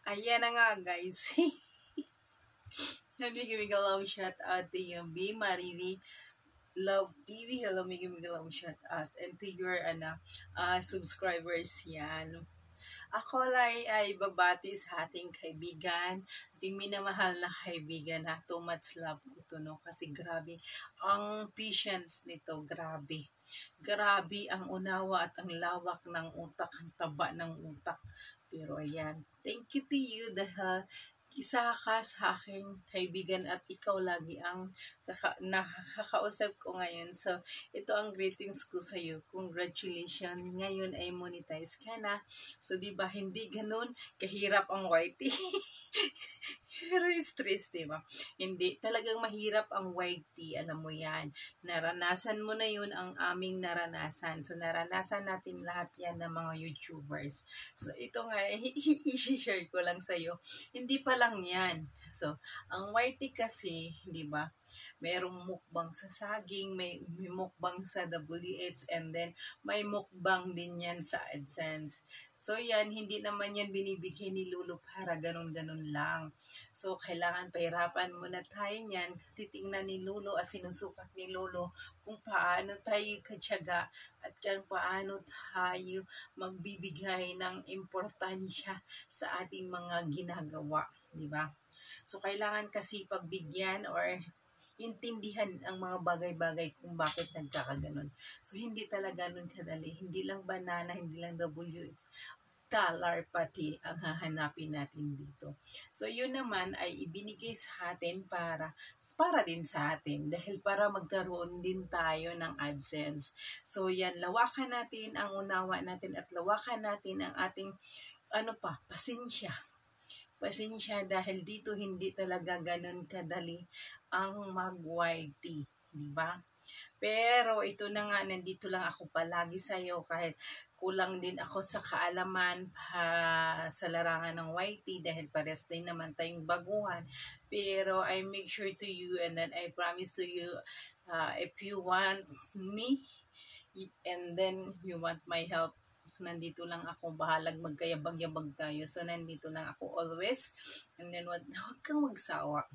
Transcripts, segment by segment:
Ayan na nga, guys. Miguel love shout out to you, B. Marivi Love TV. Hello, Miguel love shout out. And to your subscribers yan. Ako ay babati sa ating kaibigan, ating minamahal na kaibigan na too much love ko to, no? Kasi grabe, ang patience nito, grabe. Grabe ang unawa at ang lawak ng utak, ang taba ng utak. Pero ayan, thank you to you dahil isa ka sa aking kaibigan at ikaw lagi ang nakakausap ko ngayon. So, ito ang greetings ko sa iyo. Congratulations. Ngayon ay monetize ka na. So, di ba hindi ganun kahirap ang YT? Pero stress, di ba? Hindi. Talagang mahirap ang YT. Alam mo yan. Naranasan mo na yun ang aming naranasan. So, naranasan natin lahat yan ng mga YouTubers. So, ito nga, i-share ko lang sa iyo. Hindi pa lang yan. So, ang YT kasi, di ba, merong mukbang sa saging, may mukbang sa WH, and then may mukbang din yan sa AdSense. So, yan, hindi naman yan binibigay ni Lolo para ganun-ganun lang. So, kailangan pahirapan muna tayo niyan, titingnan ni Lolo at sinusukat ni Lolo kung paano tayo katyaga at kung paano tayo magbibigay ng importansya sa ating mga ginagawa. Diba? So, kailangan kasi pagbigyan or intindihan ang mga bagay-bagay kung bakit nagkakaganon. So, hindi talaga nun kadali. Hindi lang banana, hindi lang WH. Dollar pati ang hahanapin natin dito. So, yun naman ay ibinigay sa atin para din sa atin. Dahil para magkaroon din tayo ng AdSense. So, yan, lawakan natin ang unawa natin at lawakan natin ang ating pasensya. Pasensya dahil dito hindi talaga ganun kadali ang mag-YT, di ba? Pero ito na nga, nandito lang ako palagi sa iyo kahit kulang din ako sa kaalaman sa larangan ng YT dahil pares din naman tayong baguhan. Pero I make sure to you and then I promise to you if you want me and then you want my help, nandito lang ako, bahalag magkayabag-yabag tayo. So, nandito lang ako always. And then, huwag kang magsawa.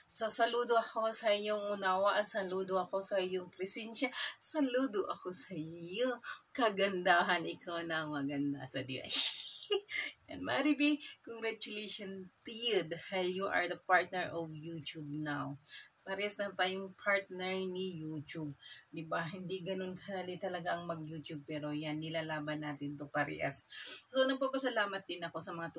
So, saludo ako sa iyong unawa at saludo ako sa iyong presensya. Saludo ako sa iyong kagandahan. Ikaw na maganda sa diwa. And Mariby, congratulations to you dahil you are the partner of YouTube now. Parehas na tayong partner ni YouTube. Diba? Hindi ganun kadali talaga ang mag-YouTube. Pero yan, nilalaban natin to parehas. So, nagpapasalamat din ako sa mga